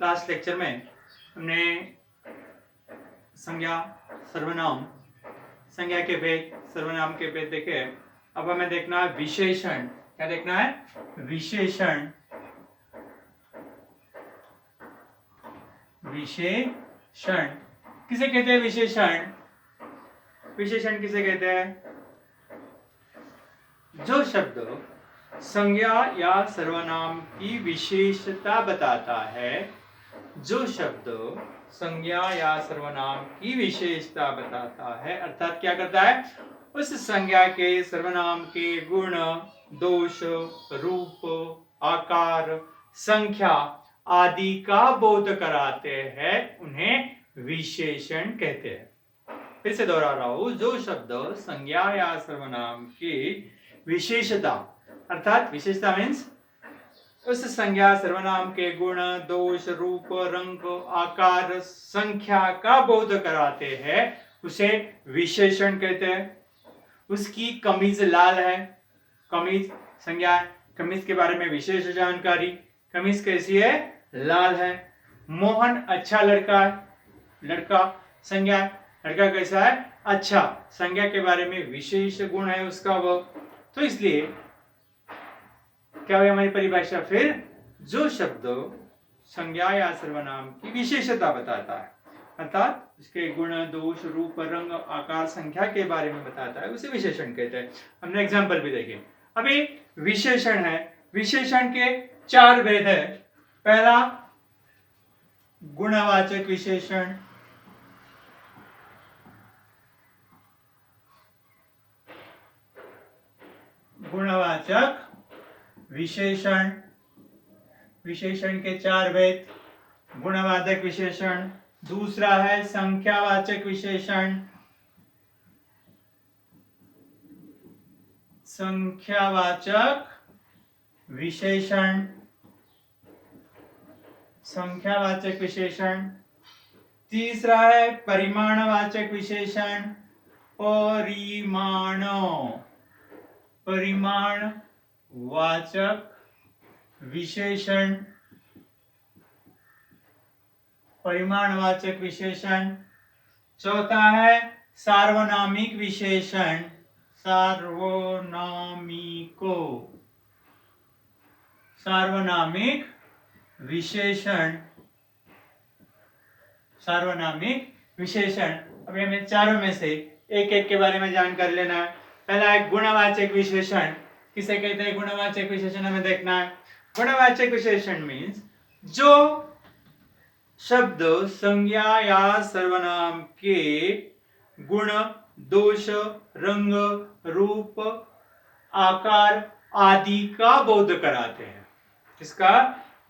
Last lecture में हमने संज्ञा, सर्वनाम, संज्ञा के भेद, सर्वनाम के भेद देखे। अब हमें देखना है विशेषण। क्या देखना है? विशेषण। विशेषण किसे कहते हैं? विशेषण, विशेषण किसे कहते हैं? जो शब्द संज्ञा या सर्वनाम की विशेषता बताता है, जो शब्द संज्ञा या सर्वनाम की विशेषता बताता है, अर्थात क्या करता है? उस संज्ञा के, सर्वनाम के गुण, दोष, रूप, आकार, संख्या आदि का बोध कराते हैं, उन्हें विशेषण कहते हैं। फिर से दोहरा रहा हूं, जो शब्द संज्ञा या सर्वनाम की विशेषता, अर्थात विशेषता मीन्स उस संज्ञा, सर्वनाम के गुण, दोष, रूप, रंग, आकार, संख्या का बोध कराते हैं, उसे विशेषण कहते हैं। उसकी कमीज लाल है, कमीज संज्ञा, कमीज के बारे में विशेष जानकारी, कमीज कैसी है? लाल है। मोहन अच्छा लड़का है, लड़का संज्ञा, लड़का कैसा है? अच्छा, संज्ञा के बारे में विशेष गुण है उसका वो। तो इसलिए क्या हुई हमारी परिभाषा? फिर जो शब्द संज्ञा या सर्वनाम की विशेषता बताता है, अर्थात उसके गुण, दोष, रूप, रंग, आकार, संख्या के बारे में बताता है, उसे विशेषण कहते हैं। हमने एग्जाम्पल भी देखे। अभी विशेषण है, विशेषण के 4 भेद है। पहला गुणवाचक विशेषण, गुणवाचक विशेषण, विशेषण के 4 भेद, गुणवाचक विशेषण। दूसरा है संख्यावाचक विशेषण, संख्यावाचक विशेषण, संख्यावाचक विशेषण। तीसरा है परिमाणवाचक विशेषण, परिमाण, परिमाणवाचक विशेषण, परिमाणवाचक विशेषण। चौथा है सार्वनामिक विशेषण, सार्वनामिको, सार्वनामिक विशेषण, सार्वनामिक विशेषण। अभी हमें चारों में से एक एक के बारे में जानकारी लेना है। पहला है गुणवाचक विशेषण। किसे कहते हैं गुणवाचक विशेषण? हमें देखना है। गुणवाचक विशेषण मीन्स जो शब्द संज्ञा या सर्वनाम के गुण, दोष, रंग, रूप, आकार आदि का बोध कराते हैं। इसका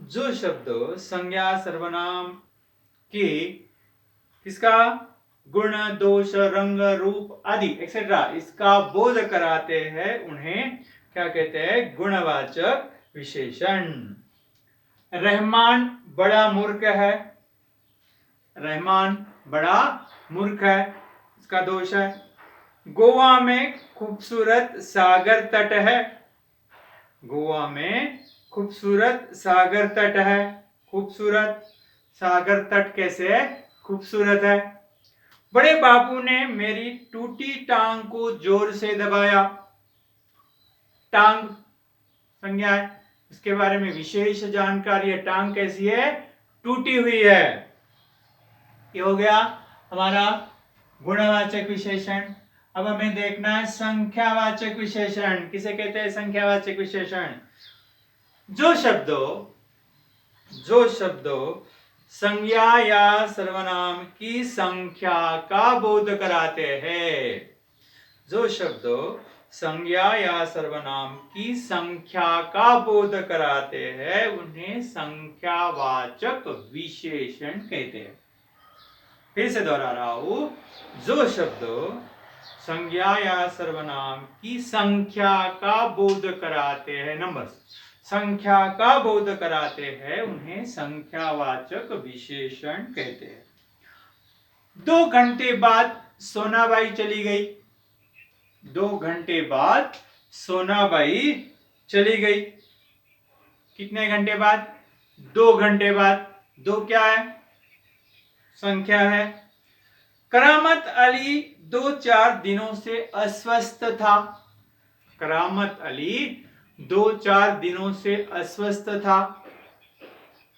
जो शब्द संज्ञा, सर्वनाम के किसका गुण, दोष, रंग, रूप आदि एक्सेट्रा इसका बोध कराते हैं, उन्हें क्या कहते हैं? गुणवाचक विशेषण। रहमान बड़ा मूर्ख है, रहमान बड़ा मूर्ख है, इसका दोष है। गोवा में खूबसूरत सागर तट है, गोवा में खूबसूरत सागर तट है। खूबसूरत सागर तट कैसे है? खूबसूरत है। बड़े बाबू ने मेरी टूटी टांग को जोर से दबाया, टांग संज्ञा है, इसके बारे में विशेष जानकारी है। टांग कैसी है? टूटी हुई है। ये हो गया हमारा गुणवाचक विशेषण। अब हमें देखना है संख्यावाचक विशेषण। किसे कहते हैं संख्यावाचक विशेषण? जो शब्दों संज्ञा या सर्वनाम की संख्या का बोध कराते हैं, जो शब्द संज्ञा या सर्वनाम की संख्या का बोध कराते हैं, उन्हें संख्यावाचक विशेषण कहते हैं। फिर से दोहरा रहा हूं, जो शब्द संज्ञा या सर्वनाम की संख्या का बोध कराते हैं, नंबर्स, संख्या का बोध कराते हैं, उन्हें संख्यावाचक विशेषण कहते हैं। 2 घंटे बाद सोनाबाई चली गई, 2 घंटे बाद सोनाबाई चली गई। कितने घंटे बाद? 2 घंटे बाद। दो क्या है? संख्या है। करामत अली 2-4 दिनों से अस्वस्थ था। करामत अली 2-4 दिनों से अस्वस्थ था।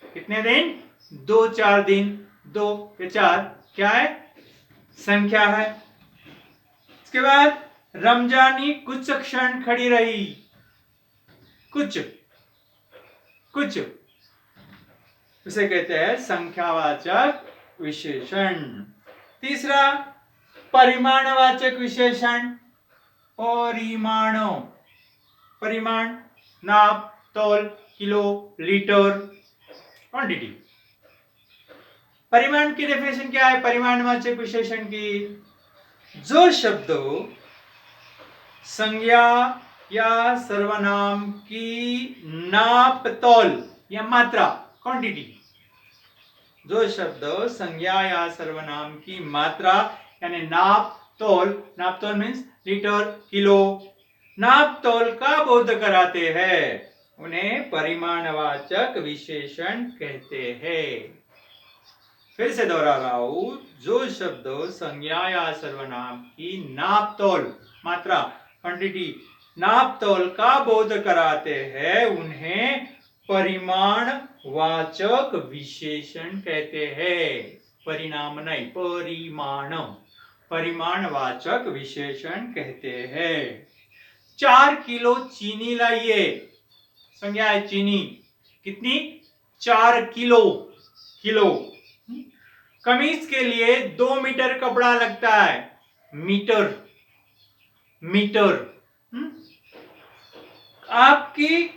कितने दिन? 2-4 दिन। 2 या 4 क्या है? संख्या है। इसके बाद रमजानी कुछ क्षण खड़ी रही। कुछ कुछ उसे कहते हैं संख्यावाचक विशेषण। तीसरा परिमाणवाचक विशेषण। परिमाणो, परिमाण, नाप, तौल, किलो, लीटर, क्वांटिटी। परिमाण की डेफिनेशन क्या है परिमाणवाचक विशेषण की? जो शब्द संज्ञा या सर्वनाम की नाप, तौल या मात्रा, क्वांटिटी, जो शब्द संज्ञा या सर्वनाम की मात्रा यानी नाप तौल मीन्स लीटर, किलो, नाप तौल का बोध कराते हैं उन्हें परिमाणवाचक विशेषण कहते हैं। फिर से दोहरा रहा हूं, जो शब्द संज्ञा या सर्वनाम की नाप तौल, मात्रा, क्वांटिटी, नाप तौल का बोध कराते हैं उन्हें परिमाणवाचक विशेषण कहते हैं। परिणाम नहीं, परिमाण, परिमाणवाचक विशेषण कहते हैं। 4 किलो चीनी लाइए। संज्ञा है चीनी। कितनी? 4 किलो। किलो। कमीज के लिए 2 मीटर कपड़ा लगता है। Metre, metre. आपकी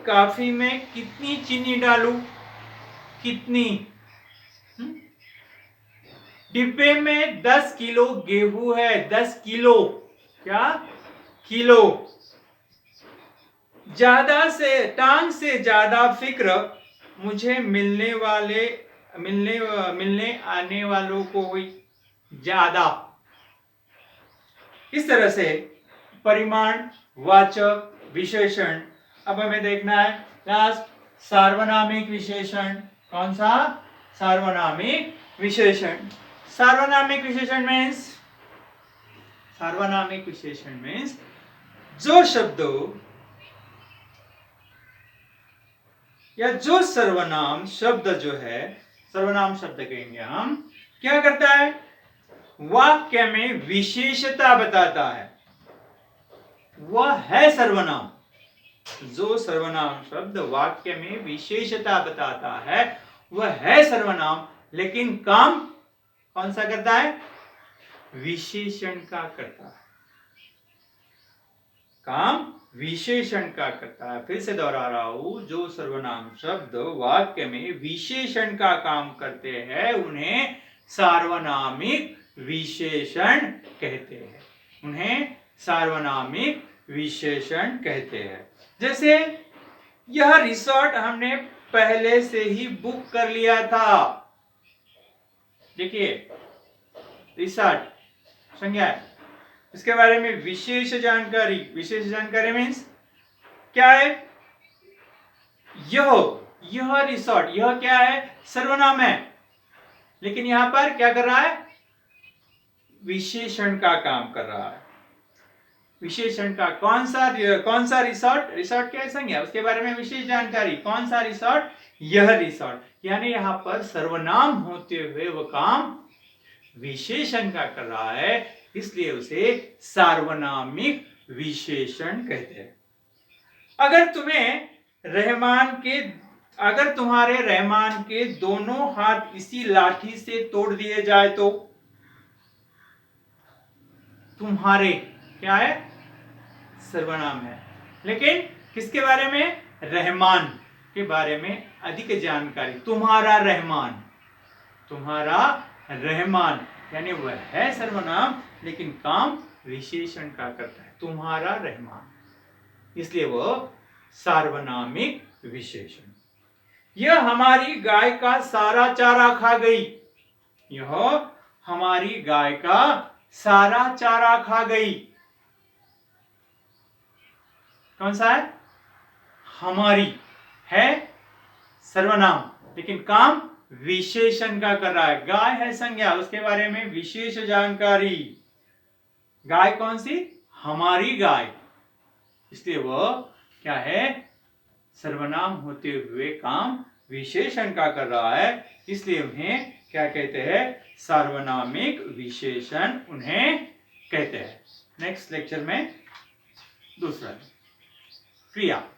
कॉफी में कितनी चीनी डालूं? कितनी? डिब्बे में 10 किलो गेहूं है। 10 किलो क्या? किलो। टांग से ज्यादा फिक्र मुझे मिलने आने वालों को हुई ज्यादा। इस तरह से परिमाण वाचक विशेषण। अब हमें देखना है लास्ट सार्वनामिक विशेषण। कौन सा? सार्वनामिक विशेषण। सार्वनामिक विशेषण मीन्स जो शब्द या जो सर्वनाम शब्द जो है, सर्वनाम शब्द कहेंगे हम, क्या करता है? वाक्य में विशेषता बताता है। वह है सर्वनाम। जो सर्वनाम शब्द वाक्य में विशेषता बताता है वह है सर्वनाम, लेकिन काम कौन सा करता है? विशेषण का करता है। काम विशेषण का करता है। फिर से दोहरा रहा हूं, जो सर्वनाम शब्द वाक्य में विशेषण का काम करते हैं उन्हें सार्वनामिक विशेषण कहते हैं। उन्हें सार्वनामिक विशेषण कहते हैं। जैसे यह रिसोर्ट हमने पहले से ही बुक कर लिया था। देखिए, रिसोर्ट संज्ञा है, इसके बारे में विशेष जानकारी मीन्स क्या है? यह रिसोर्ट, यह क्या है? सर्वनाम है, लेकिन यहां पर क्या कर रहा है? विशेषण का काम कर रहा है। विशेषण का कौन सा रिसोर्ट? रिसोर्ट क्या है? संज्ञा, उसके बारे में विशेष जानकारी। कौन सा रिसोर्ट? यह रिसोर्ट। यानी यहां पर सर्वनाम होते हुए वह काम विशेषण का कर रहा है, इसलिए उसे सार्वनामिक विशेषण कहते हैं। अगर तुम्हारे रहमान के दोनों हाथ इसी लाठी से तोड़ दिए जाए तो? तुम्हारे क्या है? सर्वनाम है, लेकिन किसके बारे में? रहमान के बारे में अधिक जानकारी। तुम्हारा रहमान, तुम्हारा रहमान, यानी वह है सर्वनाम लेकिन काम विशेषण का करता है। तुम्हारा रहमान, इसलिए वह सार्वनामिक विशेषण। यह हमारी गाय का सारा चारा खा गई। यह हमारी गाय का सारा चारा खा गई। कौन सा है? हमारी है सर्वनाम, लेकिन काम विशेषण का कर रहा है। गाय है संज्ञा, उसके बारे में विशेष जानकारी। गाय कौन सी? हमारी गाय, इसलिए वो क्या है? सर्वनाम होते हुए काम विशेषण का कर रहा है, इसलिए उन्हें क्या कहते हैं? सार्वनामिक विशेषण उन्हें कहते हैं। नेक्स्ट लेक्चर में दूसरा क्रिया।